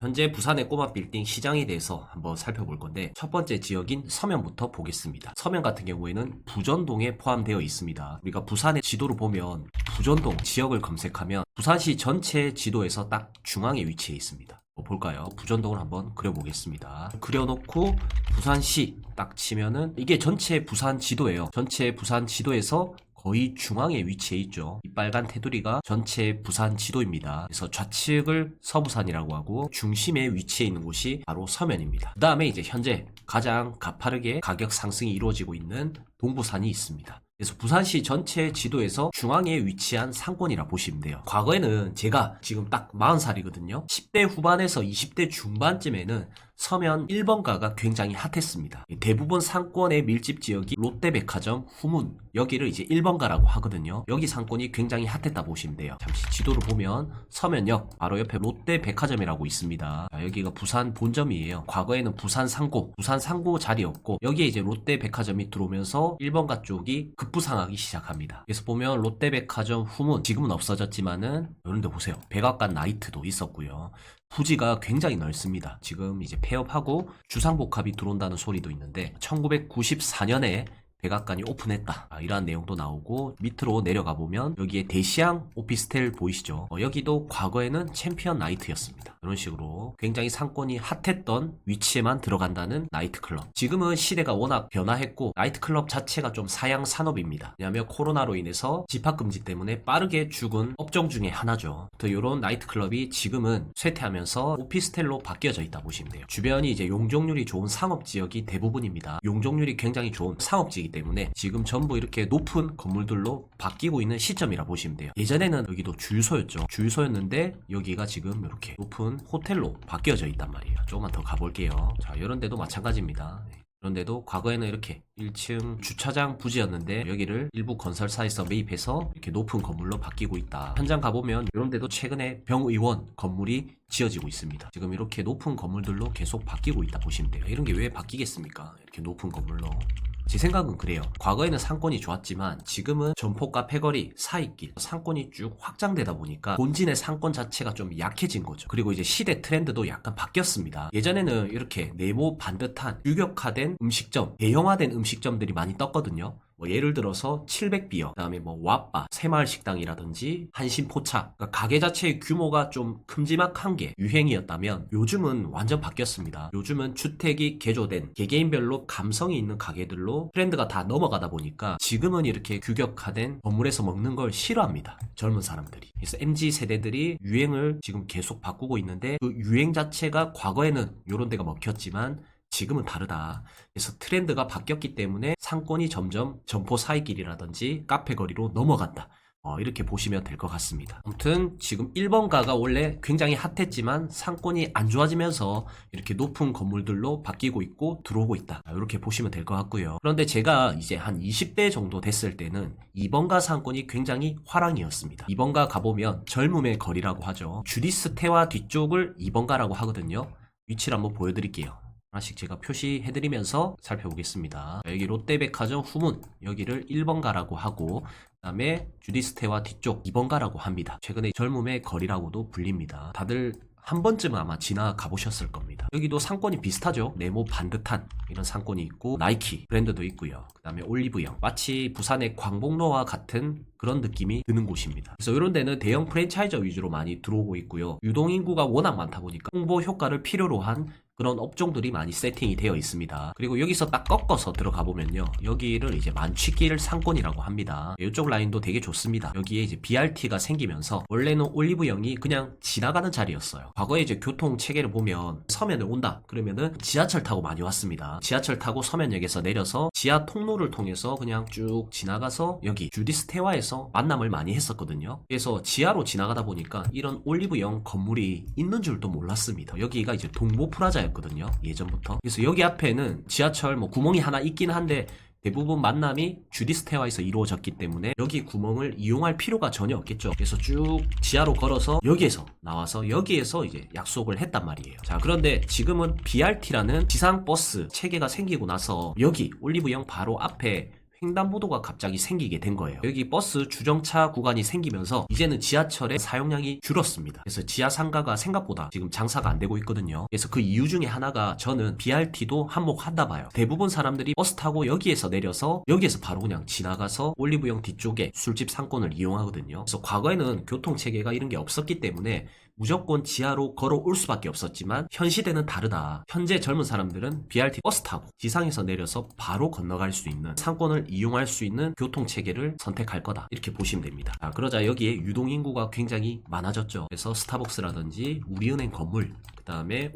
현재 부산의 꼬마 빌딩 시장에 대해서 한번 살펴볼 건데, 첫 번째 지역인 서면부터 보겠습니다. 서면 같은 경우에는 부전동에 포함되어 있습니다. 우리가 부산의 지도를 보면 부전동 지역을 검색하면 부산시 전체 지도에서 딱 중앙에 위치해 있습니다. 볼까요? 부전동을 한번 그려보겠습니다. 그려놓고 부산시 딱 치면은 이게 전체 부산 지도예요. 전체 부산 지도에서 거의 중앙에 위치해 있죠. 이 빨간 테두리가 전체 부산 지도입니다. 그래서 좌측을 서부산이라고 하고 중심에 위치해 있는 곳이 바로 서면입니다. 그 다음에 이제 현재 가장 가파르게 가격 상승이 이루어지고 있는 동부산이 있습니다. 그래서 부산시 전체 지도에서 중앙에 위치한 상권이라 보시면 돼요. 과거에는 제가 지금 딱 40살이거든요. 10대 후반에서 20대 중반쯤에는 서면 1번가가 굉장히 핫했습니다. 대부분 상권의 밀집 지역이 롯데백화점, 후문, 여기를 이제 1번가라고 하거든요. 여기 상권이 굉장히 핫했다 보시면 돼요. 잠시 지도를 보면 서면역 바로 옆에 롯데백화점이라고 있습니다. 여기가 부산 본점이에요. 과거에는 부산 상고 자리였고, 여기에 이제 롯데백화점이 들어오면서 1번가 쪽이 급부상하기 시작합니다. 그래서 보면 롯데백화점 후문, 지금은 없어졌지만은 이런 데 보세요. 백악관 나이트도 있었고요. 부지가 굉장히 넓습니다. 지금 이제 폐업하고 주상복합이 들어온다는 소리도 있는데 1994년에 백악관이 오픈했다, 이러한 내용도 나오고, 밑으로 내려가 보면 여기에 대시양 오피스텔 보이시죠? 여기도 과거에는 챔피언 나이트였습니다. 이런 식으로 굉장히 상권이 핫했던 위치에만 들어간다는 나이트클럽. 지금은 시대가 워낙 변화했고 나이트클럽 자체가 좀 사양 산업입니다. 왜냐하면 코로나로 인해서 집합금지 때문에 빠르게 죽은 업종 중에 하나죠. 이런 나이트클럽이 지금은 쇠퇴하면서 오피스텔로 바뀌어져 있다 보시면 돼요. 주변이 이제 용적률이 좋은 상업지역이 대부분입니다. 용적률이 굉장히 좋은 상업지이기 때문에 지금 전부 이렇게 높은 건물들로 바뀌고 있는 시점이라 보시면 돼요. 예전에는 여기도 주유소였죠. 주유소였는데 여기가 지금 이렇게 높은 호텔로 바뀌어져 있단 말이에요. 조금만 더 가볼게요. 자, 이런 데도 마찬가지입니다. 그런데도 과거에는 이렇게 1층 주차장 부지였는데 여기를 일부 건설사에서 매입해서 이렇게 높은 건물로 바뀌고 있다. 현장 가보면 이런 데도 최근에 병의원 건물이 지어지고 있습니다. 지금 이렇게 높은 건물들로 계속 바뀌고 있다 보시면 돼요. 이런 게 왜 바뀌겠습니까? 이렇게 높은 건물로. 제 생각은 그래요. 과거에는 상권이 좋았지만 지금은 점포가 패거리, 사이길, 상권이 쭉 확장되다 보니까 본진의 상권 자체가 좀 약해진 거죠. 그리고 이제 시대 트렌드도 약간 바뀌었습니다. 예전에는 이렇게 네모 반듯한 규격화된 음식점, 대형화된 음식점들이 많이 떴거든요. 예를 들어서 700비어, 그 다음에 와빠, 새마을식당이라든지 한신포차, 그러니까 가게 자체의 규모가 좀 큼지막한 게 유행이었다면 요즘은 완전 바뀌었습니다. 요즘은 주택이 개조된 개개인별로 감성이 있는 가게들로 트렌드가 다 넘어가다 보니까 지금은 이렇게 규격화된 건물에서 먹는 걸 싫어합니다. 젊은 사람들이. 그래서 MZ 세대들이 유행을 지금 계속 바꾸고 있는데 그 유행 자체가 과거에는 이런 데가 먹혔지만 지금은 다르다. 그래서 트렌드가 바뀌었기 때문에 상권이 점점 점포 사이길이라든지 카페 거리로 넘어간다. 이렇게 보시면 될 것 같습니다. 아무튼 지금 1번가가 원래 굉장히 핫했지만 상권이 안 좋아지면서 이렇게 높은 건물들로 바뀌고 있고 들어오고 있다. 이렇게 보시면 될 것 같고요. 그런데 제가 이제 한 20대 정도 됐을 때는 2번가 상권이 굉장히 화랑이었습니다. 2번가 가보면 젊음의 거리라고 하죠. 주디스태와 뒤쪽을 2번가라고 하거든요. 위치를 한번 보여드릴게요. 하나씩 제가 표시해드리면서 살펴보겠습니다. 여기 롯데백화점 후문, 여기를 1번가라고 하고, 그 다음에 주디스태와 뒤쪽 2번가라고 합니다. 최근에 젊음의 거리라고도 불립니다. 다들 한 번쯤은 아마 지나가 보셨을 겁니다. 여기도 상권이 비슷하죠. 네모 반듯한 이런 상권이 있고, 나이키 브랜드도 있고요. 그 다음에 올리브영, 마치 부산의 광복로와 같은 그런 느낌이 드는 곳입니다. 그래서 이런 데는 대형 프랜차이저 위주로 많이 들어오고 있고요. 유동인구가 워낙 많다 보니까 홍보 효과를 필요로 한 그런 업종들이 많이 세팅이 되어 있습니다. 그리고 여기서 딱 꺾어서 들어가 보면요, 여기를 이제 만취길 상권이라고 합니다. 이쪽 라인도 되게 좋습니다. 여기에 이제 BRT가 생기면서 원래는 올리브영이 그냥 지나가는 자리였어요. 과거에 이제 교통 체계를 보면 서면을 온다 그러면은 지하철 타고 많이 왔습니다. 지하철 타고 서면역에서 내려서 지하 통로를 통해서 그냥 쭉 지나가서 여기 주디스태와에서 만남을 많이 했었거든요. 그래서 지하로 지나가다 보니까 이런 올리브영 건물이 있는 줄도 몰랐습니다. 여기가 이제 동보프라자였거든요, 예전부터. 그래서 여기 앞에는 지하철 구멍이 하나 있긴 한데 대부분 만남이 주디스태와에서 이루어졌기 때문에 여기 구멍을 이용할 필요가 전혀 없겠죠. 그래서 쭉 지하로 걸어서 여기에서 나와서 여기에서 이제 약속을 했단 말이에요. 자, 그런데 지금은 BRT라는 지상버스 체계가 생기고 나서 여기 올리브영 바로 앞에 횡단보도가 갑자기 생기게 된 거예요. 여기 버스 주정차 구간이 생기면서 이제는 지하철의 사용량이 줄었습니다. 그래서 지하 상가가 생각보다 지금 장사가 안 되고 있거든요. 그래서 그 이유 중에 하나가 저는 BRT도 한몫한다 봐요. 대부분 사람들이 버스 타고 여기에서 내려서 여기에서 바로 그냥 지나가서 올리브영 뒤쪽에 술집 상권을 이용하거든요. 그래서 과거에는 교통체계가 이런 게 없었기 때문에 무조건 지하로 걸어올 수밖에 없었지만 현 시대는 다르다. 현재 젊은 사람들은 BRT 버스 타고 지상에서 내려서 바로 건너갈 수 있는 상권을 이용할 수 있는 교통체계를 선택할 거다. 이렇게 보시면 됩니다. 그러자 여기에 유동인구가 굉장히 많아졌죠. 그래서 스타벅스라든지 우리은행 건물, 그 다음에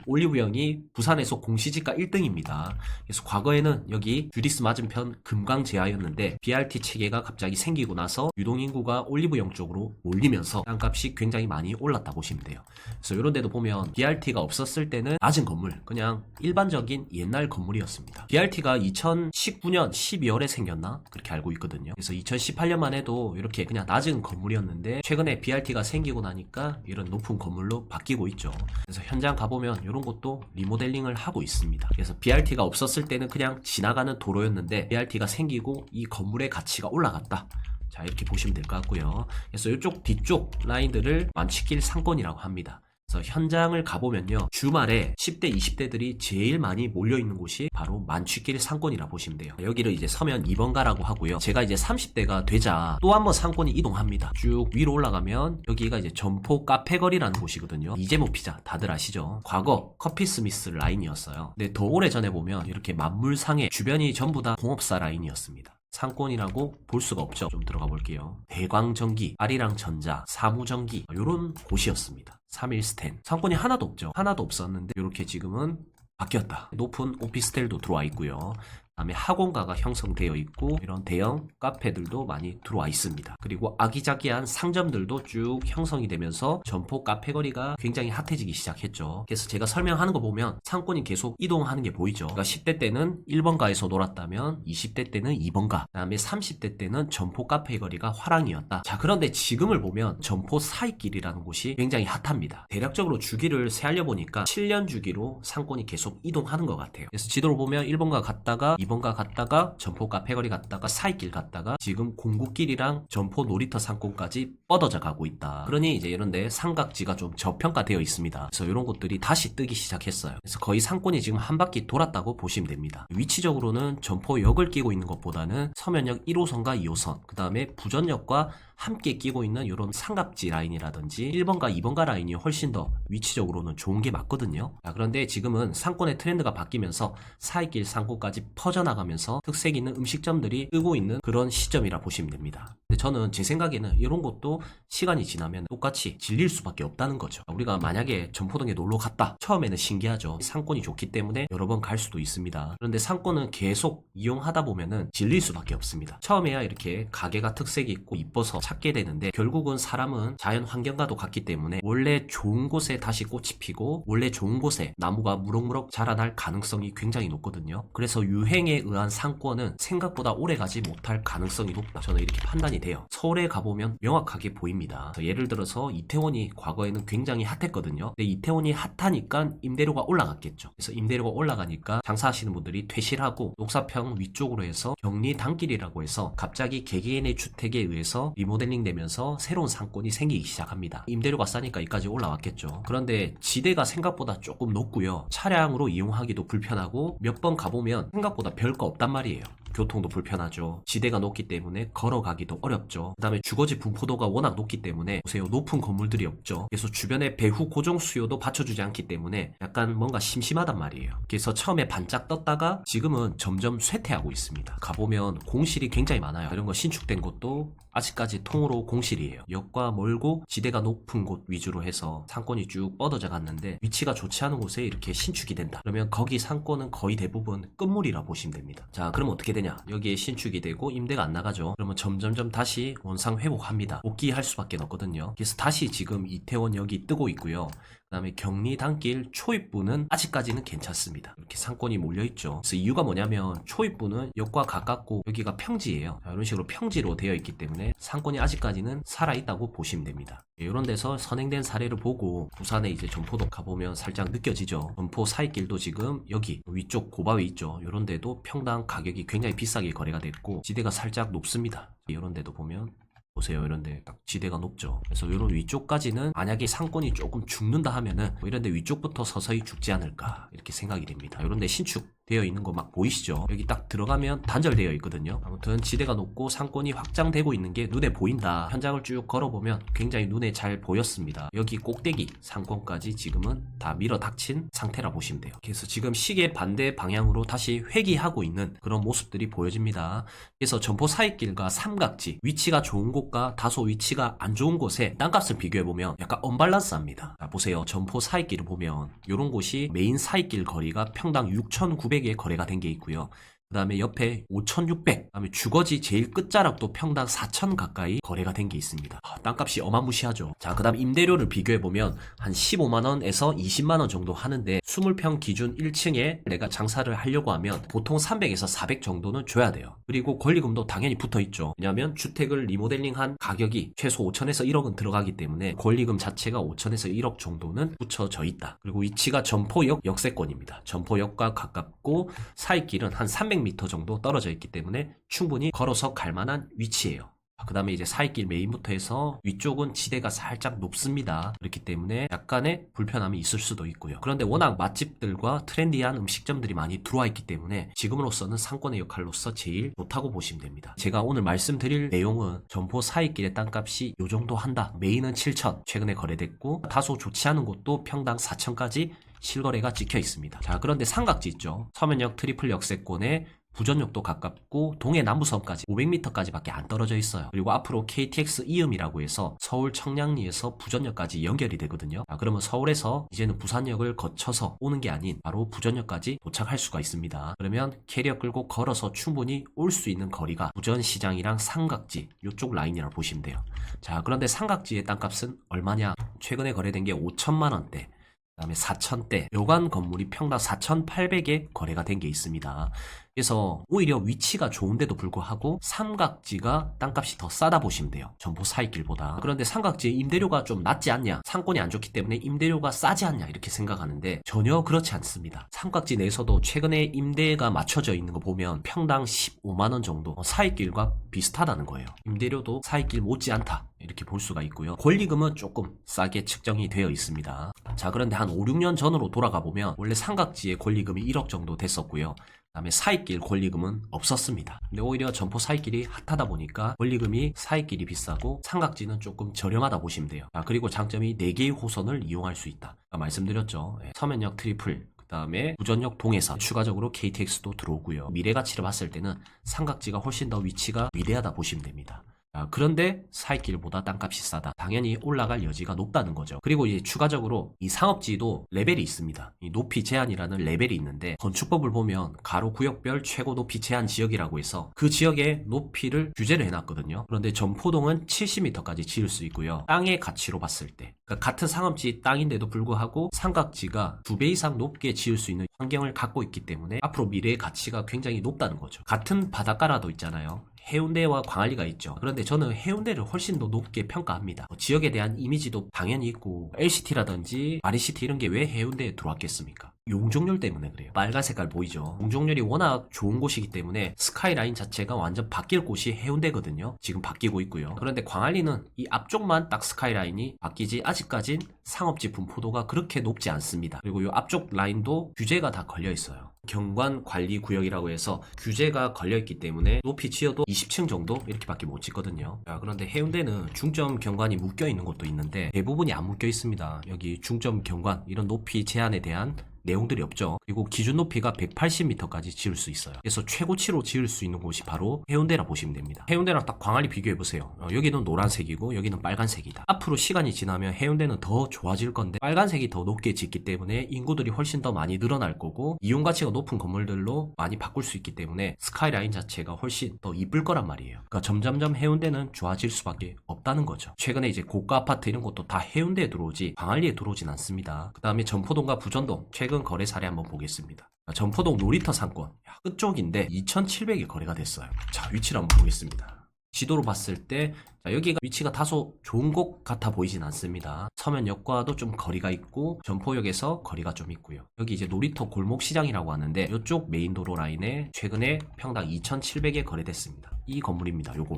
올리브영이 부산에서 공시지가 1등입니다. 그래서 과거에는 여기 주디스 맞은편 금강제야였는데 BRT 체계가 갑자기 생기고 나서 유동인구가 올리브영 쪽으로 몰리면서 땅값이 굉장히 많이 올랐다 보시면 돼요. 그래서 이런 데도 보면 BRT가 없었을 때는 낮은 건물, 그냥 일반적인 옛날 건물이었습니다. BRT가 2019년 12월에 생겼나? 그렇게 알고 있거든요. 그래서 2018년만 해도 이렇게 그냥 낮은 건물이었는데 최근에 BRT가 생기고 나니까 이런 높은 건물로 바뀌고 있죠. 그래서 현장 가보면 이런 것도 리모델링을 하고 있습니다. 그래서 BRT가 없었을 때는 그냥 지나가는 도로였는데 BRT가 생기고 이 건물의 가치가 올라갔다. 자, 이렇게 보시면 될 것 같고요. 그래서 이쪽 뒤쪽 라인들을 만취길 상권이라고 합니다. 그래서 현장을 가보면요, 주말에 10대, 20대들이 제일 많이 몰려있는 곳이 바로 만취길 상권이라 보시면 돼요. 여기를 이제 서면 2번가라고 하고요. 제가 이제 30대가 되자 또 한 번 상권이 이동합니다. 쭉 위로 올라가면 여기가 이제 점포 카페거리라는 곳이거든요. 이재모 피자 다들 아시죠? 과거 커피스미스 라인이었어요. 근데 더 오래전에 보면 이렇게 만물상해 주변이 전부 다 공업사 라인이었습니다. 상권이라고 볼 수가 없죠. 좀 들어가 볼게요. 대광전기, 아리랑전자, 사무전기 이런 곳이었습니다. 3일스텐 상권이 하나도 없죠. 하나도 없었는데 이렇게 지금은 바뀌었다. 높은 오피스텔도 들어와 있고요. 그다음에 학원가가 형성되어 있고 이런 대형 카페들도 많이 들어와 있습니다. 그리고 아기자기한 상점들도 쭉 형성이 되면서 점포 카페거리가 굉장히 핫해지기 시작했죠. 그래서 제가 설명하는 거 보면 상권이 계속 이동하는 게 보이죠. 그러니까 10대 때는 1번가에서 놀았다면 20대 때는 2번가, 그다음에 30대 때는 점포 카페거리가 화랑이었다. 자, 그런데 지금을 보면 점포 사이길이라는 곳이 굉장히 핫합니다. 대략적으로 주기를 세알려 보니까 7년 주기로 상권이 계속 이동하는 것 같아요. 그래서 지도를 보면 1번가 갔다가 2번가 갔다가 점포 카페거리 갔다가 사이길 갔다가 지금 공구길이랑 점포 놀이터 상권까지 뻗어져 가고 있다. 그러니 이제 이런데 삼각지가 좀 저평가되어 있습니다. 그래서 이런 곳들이 다시 뜨기 시작했어요. 그래서 거의 상권이 지금 한 바퀴 돌았다고 보시면 됩니다. 위치적으로는 점포역을 끼고 있는 것보다는 서면역 1호선과 2호선, 그 다음에 부전역과 함께 끼고 있는 이런 삼각지 라인이라든지 1번가 2번가 라인이 훨씬 더 위치적으로는 좋은 게 맞거든요. 자, 그런데 지금은 상권의 트렌드가 바뀌면서 사이길 상권까지 퍼져나가면서 특색 있는 음식점들이 뜨고 있는 그런 시점이라 보시면 됩니다. 근데 저는 제 생각에는 이런 것도 시간이 지나면 똑같이 질릴 수밖에 없다는 거죠. 우리가 만약에 점포동에 놀러 갔다. 처음에는 신기하죠. 상권이 좋기 때문에 여러 번 갈 수도 있습니다. 그런데 상권은 계속 이용하다 보면은 질릴 수밖에 없습니다. 처음에야 이렇게 가게가 특색이 있고 이뻐서 찾게 되는데 결국은 사람은 자연 환경과도 같기 때문에 원래 좋은 곳에 다시 꽃이 피고 원래 좋은 곳에 나무가 무럭무럭 자라날 가능성이 굉장히 높거든요. 그래서 유행에 의한 상권은 생각보다 오래가지 못할 가능성이 높다. 저는 이렇게 판단이 돼요. 서울에 가보면 명확하게 보입니다. 예를 들어서 이태원이 과거에는 굉장히 핫했거든요. 근데 이태원이 핫하니까 임대료가 올라갔겠죠. 그래서 임대료가 올라가니까 장사하시는 분들이 퇴실하고 녹사평 위쪽으로 해서 경리 단길이라고 해서 갑자기 개개인의 주택에 의해서 리모델링 되면서 새로운 상권이 생기기 시작합니다. 임대료가 싸니까 이까지 올라왔겠죠. 그런데 지대가 생각보다 조금 높고요. 차량으로 이용하기도 불편하고 몇 번 가보면 생각보다 별거 없단 말이에요. 교통도 불편하죠. 지대가 높기 때문에 걸어가기도 어렵죠. 그 다음에 주거지 분포도가 워낙 높기 때문에 보세요. 높은 건물들이 없죠. 그래서 주변에 배후 고정 수요도 받쳐주지 않기 때문에 약간 뭔가 심심하단 말이에요. 그래서 처음에 반짝 떴다가 지금은 점점 쇠퇴하고 있습니다. 가보면 공실이 굉장히 많아요. 이런 거 신축된 곳도 아직까지 통으로 공실이에요. 역과 멀고 지대가 높은 곳 위주로 해서 상권이 쭉 뻗어져 갔는데 위치가 좋지 않은 곳에 이렇게 신축이 된다. 그러면 거기 상권은 거의 대부분 끝물이라 보시면 됩니다. 자, 그럼 어떻게 되냐? 여기에 신축이 되고 임대가 안 나가죠. 그러면 점점점 다시 원상 회복합니다. 복귀할 수밖에 없거든요. 그래서 다시 지금 이태원역이 뜨고 있고요. 그다음에 경리 단길 초입부는 아직까지는 괜찮습니다. 이렇게 상권이 몰려있죠. 그래서 이유가 뭐냐면 초입부는 역과 가깝고 여기가 평지예요. 자, 이런 식으로 평지로 되어 있기 때문에 상권이 아직까지는 살아있다고 보시면 됩니다. 이런 데서 선행된 사례를 보고 부산에 이제 점포도 가보면 살짝 느껴지죠. 점포 사이길도 지금 여기 위쪽 고바위 있죠. 이런 데도 평당 가격이 굉장히 비싸게 거래가 됐고 지대가 살짝 높습니다. 이런 데도 보면 보세요. 이런데 딱 지대가 높죠. 그래서 이런 위쪽까지는 만약에 상권이 조금 죽는다 하면은 이런데 위쪽부터 서서히 죽지 않을까 이렇게 생각이 됩니다. 이런데 신축 되어 있는 거 막 보이시죠? 여기 딱 들어가면 단절되어 있거든요. 아무튼 지대가 높고 상권이 확장되고 있는 게 눈에 보인다. 현장을 쭉 걸어보면 굉장히 눈에 잘 보였습니다. 여기 꼭대기 상권까지 지금은 다 밀어 닥친 상태라 보시면 돼요. 그래서 지금 시계 반대 방향으로 다시 회귀하고 있는 그런 모습들이 보여집니다. 그래서 점포 사이길과 삼각지 위치가 좋은 곳과 다소 위치가 안 좋은 곳의 땅값을 비교해보면 약간 언밸런스합니다. 자, 보세요. 점포 사이길을 보면 이런 곳이 메인 사이길 거리가 평당 6,900에 거래가 된 게 있고요. 그 다음에 옆에 5,600, 그 다음에 주거지 제일 끝자락도 평당 4,000 가까이 거래가 된 게 있습니다. 땅값이 어마무시하죠. 자, 그 다음 임대료를 비교해보면 한 15만원에서 20만원 정도 하는데 20평 기준 1층에 내가 장사를 하려고 하면 보통 300에서 400 정도는 줘야 돼요. 그리고 권리금도 당연히 붙어있죠. 왜냐하면 주택을 리모델링한 가격이 최소 5천에서 1억은 들어가기 때문에 권리금 자체가 5천에서 1억 정도는 붙여져 있다. 그리고 위치가 점포역 역세권입니다. 점포역과 가깝고 사이길은 한 300m 정도 떨어져 있기 때문에 충분히 걸어서 갈 만한 위치예요. 그 다음에 이제 사이길 메인부터 해서 위쪽은 지대가 살짝 높습니다. 그렇기 때문에 약간의 불편함이 있을 수도 있고요. 그런데 워낙 맛집들과 트렌디한 음식점들이 많이 들어와 있기 때문에 지금으로서는 상권의 역할로서 제일 좋다고 보시면 됩니다. 제가 오늘 말씀드릴 내용은 점포 사이길의 땅값이 요 정도 한다. 메인은 7천 최근에 거래됐고 다소 좋지 않은 곳도 평당 4천까지 실거래가 찍혀 있습니다. 자, 그런데 삼각지 있죠. 서면역 트리플 역세권에 부전역도 가깝고 동해 남부섬까지 500m까지 밖에 안 떨어져 있어요. 그리고 앞으로 KTX 이음이라고 해서 서울 청량리에서 부전역까지 연결이 되거든요. 자, 그러면 서울에서 이제는 부산역을 거쳐서 오는 게 아닌 바로 부전역까지 도착할 수가 있습니다. 그러면 캐리어 끌고 걸어서 충분히 올 수 있는 거리가 부전시장이랑 삼각지 이쪽 라인이라고 보시면 돼요. 자, 그런데 삼각지의 땅값은 얼마냐? 최근에 거래된 게 5천만 원대. 그 다음에 4천대 여관 건물이 평당 4,800에 거래가 된 게 있습니다. 그래서 오히려 위치가 좋은데도 불구하고 삼각지가 땅값이 더 싸다 보시면 돼요. 점포 사이길보다. 그런데 삼각지의 임대료가 좀 낮지 않냐, 상권이 안 좋기 때문에 임대료가 싸지 않냐 이렇게 생각하는데 전혀 그렇지 않습니다. 삼각지 내에서도 최근에 임대가 맞춰져 있는 거 보면 평당 15만원 정도 사이길과 비슷하다는 거예요. 임대료도 사이길 못지않다 이렇게 볼 수가 있고요. 권리금은 조금 싸게 측정이 되어 있습니다. 자, 그런데 한 5, 6년 전으로 돌아가 보면 원래 삼각지의 권리금이 1억 정도 됐었고요. 그 다음에 사이길 권리금은 없었습니다. 근데 오히려 점포 사이길이 핫하다 보니까 권리금이 사이길이 비싸고 삼각지는 조금 저렴하다 보시면 돼요. 그리고 장점이 4개의 호선을 이용할 수 있다. 말씀드렸죠. 서면역 트리플, 그 다음에 부전역 동해선, 추가적으로 KTX도 들어오고요. 미래 가치를 봤을 때는 삼각지가 훨씬 더 위치가 위대하다 보시면 됩니다. 그런데 사이길보다 땅값이 싸다. 당연히 올라갈 여지가 높다는 거죠. 그리고 이제 추가적으로 이 상업지도 레벨이 있습니다. 이 높이 제한이라는 레벨이 있는데 건축법을 보면 가로 구역별 최고 높이 제한 지역이라고 해서 그 지역의 높이를 규제를 해놨거든요. 그런데 점포동은 70m까지 지을 수 있고요. 땅의 가치로 봤을 때 그러니까 같은 상업지 땅인데도 불구하고 삼각지가 2배 이상 높게 지을 수 있는 환경을 갖고 있기 때문에 앞으로 미래의 가치가 굉장히 높다는 거죠. 같은 바닷가라도 있잖아요. 해운대와 광안리가 있죠. 그런데 저는 해운대를 훨씬 더 높게 평가합니다. 지역에 대한 이미지도 당연히 있고 LCT라든지 마린시티 이런 게 왜 해운대에 들어왔겠습니까? 용적률 때문에 그래요. 빨간 색깔 보이죠? 용적률이 워낙 좋은 곳이기 때문에 스카이라인 자체가 완전 바뀔 곳이 해운대거든요. 지금 바뀌고 있고요. 그런데 광안리는 이 앞쪽만 딱 스카이라인이 바뀌지 아직까진 상업지 분포도가 그렇게 높지 않습니다. 그리고 이 앞쪽 라인도 규제가 다 걸려 있어요. 경관관리구역이라고 해서 규제가 걸려있기 때문에 높이 지어도 20층 정도 이렇게밖에 못 짓거든요. 그런데 해운대는 중점 경관이 묶여있는 곳도 있는데 대부분이 안 묶여 있습니다. 여기 중점 경관 이런 높이 제한에 대한 내용들이 없죠. 그리고 기준 높이가 180m까지 지을 수 있어요. 그래서 최고치로 지을 수 있는 곳이 바로 해운대라 보시면 됩니다. 해운대랑 딱 광안리 비교해보세요. 여기는 노란색이고 여기는 빨간색이다. 앞으로 시간이 지나면 해운대는 더 좋아질 건데 빨간색이 더 높게 짓기 때문에 인구들이 훨씬 더 많이 늘어날 거고 이용 가치가 높은 건물들로 많이 바꿀 수 있기 때문에 스카이라인 자체가 훨씬 더 이쁠 거란 말이에요. 그러니까 점점점 해운대는 좋아질 수밖에 없다는 거죠. 최근에 이제 고가 아파트 이런 것도 다 해운대에 들어오지 광안리에 들어오진 않습니다. 그 다음에 점포동과 부전동 최근 거래 사례 한번 보겠습니다. 점포동 놀이터 상권 끝쪽인데 2,700이 거래가 됐어요. 자, 위치를 한번 보겠습니다. 지도로 봤을 때 여기가 위치가 다소 좋은 곳 같아 보이진 않습니다. 서면역과도 좀 거리가 있고 점포역에서 거리가 좀 있고요. 여기 이제 놀이터 골목시장이라고 하는데 이쪽 메인 도로 라인에 최근에 평당 2,700에 거래됐습니다. 이 건물입니다. 요거.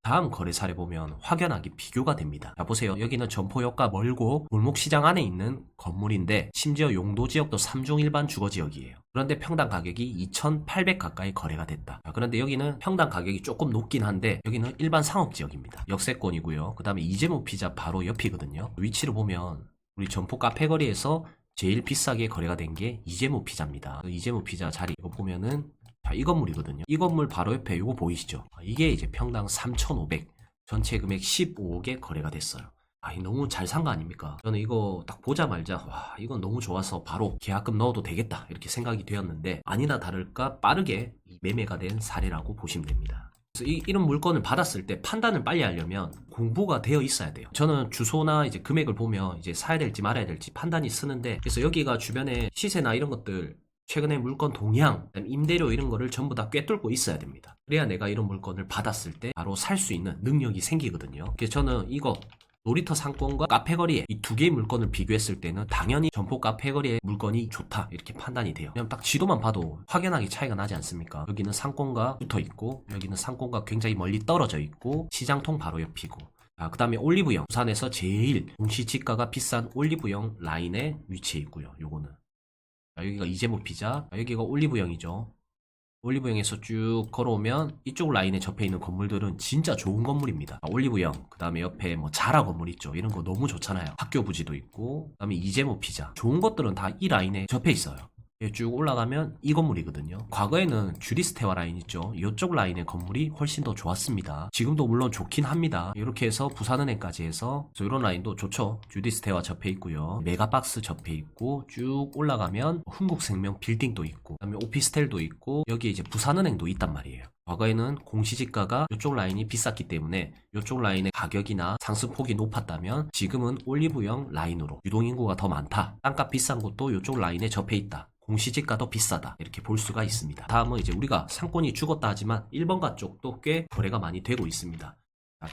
다음 거래 사례 보면 확연하게 비교가 됩니다. 자, 보세요. 여기는 점포역과 멀고 골목시장 안에 있는 건물인데 심지어 용도 지역도 3중 일반 주거지역이에요. 그런데 평당 가격이 2,800 가까이 거래가 됐다. 자, 그런데 여기는 평당 가격이 조금 높긴 한데 여기는 일반 상업지역입니다. 역세권이고요. 그 다음에 이재모 피자 바로 옆이거든요. 위치를 보면 우리 점포 카페 거리에서 제일 비싸게 거래가 된 게 이재모 피자입니다. 이재모 피자 자리 이거 보면은 자, 이 건물이거든요. 이 건물 바로 옆에 이거 보이시죠? 이게 이제 평당 3,500, 전체 금액 15억에 거래가 됐어요. 너무 잘 산 거 아닙니까? 저는 이거 딱 보자마자 와, 이건 너무 좋아서 바로 계약금 넣어도 되겠다 이렇게 생각이 되었는데 아니나 다를까 빠르게 매매가 된 사례라고 보시면 됩니다. 그래서 이런 물건을 받았을 때 판단을 빨리 하려면 공부가 되어 있어야 돼요. 저는 주소나 이제 금액을 보면 이제 사야 될지 말아야 될지 판단이 쓰는데 그래서 여기가 주변에 시세나 이런 것들 최근에 물건 동향, 임대료 이런 거를 전부 다 꿰뚫고 있어야 됩니다. 그래야 내가 이런 물건을 받았을 때 바로 살 수 있는 능력이 생기거든요. 그래서 저는 이거 놀이터 상권과 카페거리에 이 두 개의 물건을 비교했을 때는 당연히 점포 카페거리의 물건이 좋다 이렇게 판단이 돼요. 그냥 딱 지도만 봐도 확연하게 차이가 나지 않습니까? 여기는 상권과 붙어 있고 여기는 상권과 굉장히 멀리 떨어져 있고 시장통 바로 옆이고 그 다음에 올리브영, 부산에서 제일 동시지가가 비싼 올리브영 라인에 위치해 있고요. 요거는 여기가 이재모 피자, 여기가 올리브영이죠. 올리브영에서 쭉 걸어오면 이쪽 라인에 접해 있는 건물들은 진짜 좋은 건물입니다. 올리브영, 그 다음에 옆에 뭐 자라 건물 있죠. 이런 거 너무 좋잖아요. 학교 부지도 있고, 그 다음에 이재모 피자. 좋은 것들은 다 이 라인에 접해 있어요. 쭉 올라가면 이 건물이거든요. 과거에는 주리스테와 라인 있죠. 이쪽 라인의 건물이 훨씬 더 좋았습니다. 지금도 물론 좋긴 합니다. 이렇게 해서 부산은행까지 해서 이런 라인도 좋죠. 주리스테와 접해 있고요. 메가박스 접해 있고 쭉 올라가면 흥국생명 빌딩도 있고 그다음에 오피스텔도 있고 여기 이제 부산은행도 있단 말이에요. 과거에는 공시지가가 이쪽 라인이 비쌌기 때문에 이쪽 라인의 가격이나 상승폭이 높았다면 지금은 올리브영 라인으로 유동인구가 더 많다. 땅값 비싼 곳도 이쪽 라인에 접해 있다. 공시지가도 비싸다 이렇게 볼 수가 있습니다. 다음은 이제 우리가 상권이 죽었다 하지만 1번가 쪽도 꽤 거래가 많이 되고 있습니다.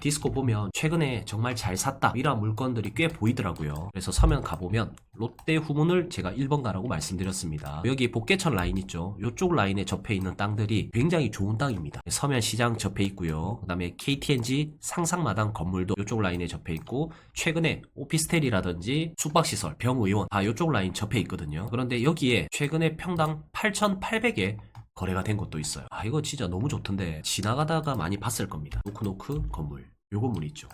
디스코 보면 최근에 정말 잘 샀다 이런 물건들이 꽤 보이더라고요. 그래서 서면 가보면 롯데 후문을 제가 1번가라고 말씀드렸습니다. 여기 복개천 라인 있죠. 이쪽 라인에 접해 있는 땅들이 굉장히 좋은 땅입니다. 서면 시장 접해 있고요. 그 다음에 KTNG 상상마당 건물도 이쪽 라인에 접해 있고 최근에 오피스텔이라든지 숙박시설, 병의원 다 이쪽 라인 접해 있거든요. 그런데 여기에 최근에 평당 8,800에 거래가 된 것도 있어요. 이거 진짜 너무 좋던데 지나가다가 많이 봤을 겁니다. 노크노크 건물, 요 건물 있죠.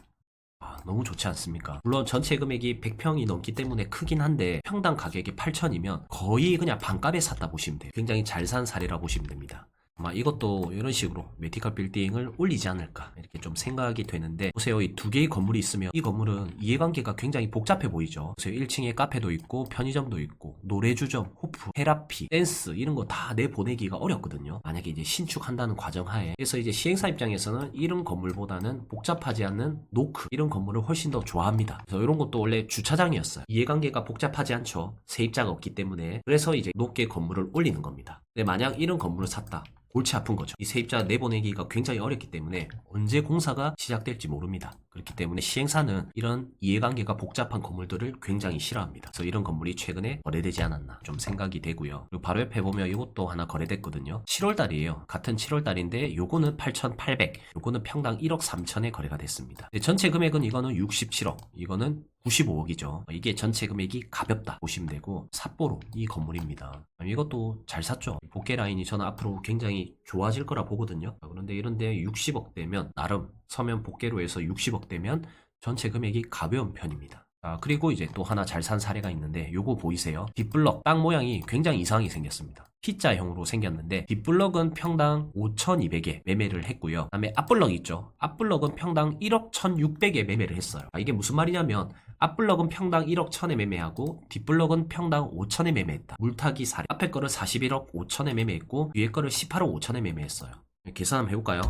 너무 좋지 않습니까? 물론 전체 금액이 100평이 넘기 때문에 크긴 한데 평당 가격이 8,000이면 거의 그냥 반값에 샀다 보시면 돼요. 굉장히 잘 산 사례라 보시면 됩니다. 아마 이것도 이런 식으로 메디컬 빌딩을 올리지 않을까 이렇게 좀 생각이 되는데 보세요. 이 두 개의 건물이 있으면 이 건물은 이해관계가 굉장히 복잡해 보이죠. 그래서 1층에 카페도 있고 편의점도 있고 노래주점, 호프, 테라피, 댄스 이런 거 다 내보내기가 어렵거든요. 만약에 이제 신축한다는 과정하에 그래서 이제 시행사 입장에서는 이런 건물보다는 복잡하지 않는 노크 이런 건물을 훨씬 더 좋아합니다. 그래서 이런 것도 원래 주차장이었어요. 이해관계가 복잡하지 않죠. 세입자가 없기 때문에 그래서 이제 높게 건물을 올리는 겁니다. 근데 만약 이런 건물을 샀다. 골치 아픈 거죠. 이 세입자 내보내기가 굉장히 어렵기 때문에 언제 공사가 시작될지 모릅니다. 그렇기 때문에 시행사는 이런 이해관계가 복잡한 건물들을 굉장히 싫어합니다. 그래서 이런 건물이 최근에 거래되지 않았나 좀 생각이 되고요. 그리고 바로 옆에 보면 이것도 하나 거래됐거든요. 7월달이에요. 같은 7월달인데 요거는 8,800, 요거는 평당 1억 3천에 거래가 됐습니다. 전체 금액은 이거는 67억, 이거는 95억이죠. 이게 전체 금액이 가볍다 보시면 되고 삿포로 이 건물입니다. 이것도 잘 샀죠. 복개 라인이 저는 앞으로 굉장히 좋아질 거라 보거든요. 그런데 이런데 60억 되면 나름 서면 복개로 해서 60억 되면 전체 금액이 가벼운 편입니다. 그리고 이제 또 하나 잘 산 사례가 있는데 요거 보이세요? 뒷블럭 땅 모양이 굉장히 이상하게 생겼습니다. T자형으로 생겼는데 뒷블럭은 평당 5,200에 매매를 했고요. 그다음에 앞블럭 있죠. 앞블럭은 평당 1억 1,600에 매매를 했어요. 이게 무슨 말이냐면 앞블럭은 평당 1억 1,000에 매매하고 뒷블럭은 평당 5,000에 매매했다. 물타기 사례. 앞에 거를 41억 5천에 매매했고 뒤에 거를 18억 5천에 매매했어요. 계산 한번 해볼까요?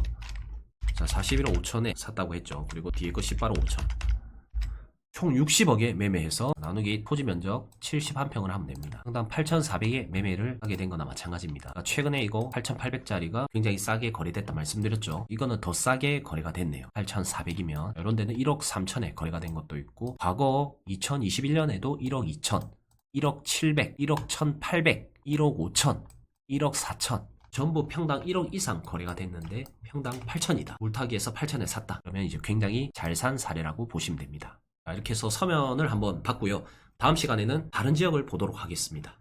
자, 41억 5천에 샀다고 했죠. 그리고 뒤에 거 18억 5천. 총 60억에 매매해서 나누기 토지 면적 71평을 하면 됩니다. 상당 8,400에 매매를 하게 된 거나 마찬가지입니다. 최근에 이거 8,800짜리가 굉장히 싸게 거래됐다 말씀드렸죠. 이거는 더 싸게 거래가 됐네요. 8,400이면 이런 데는 1억 3천에 거래가 된 것도 있고 과거 2021년에도 1억 2천, 1억 700, 1억 1,800, 1억 5천, 1억 4천 전부 평당 1억 이상 거래가 됐는데 평당 8천이다. 물타기에서 8천에 샀다. 그러면 이제 굉장히 잘 산 사례라고 보시면 됩니다. 이렇게 해서 서면을 한번 봤고요. 다음 시간에는 다른 지역을 보도록 하겠습니다.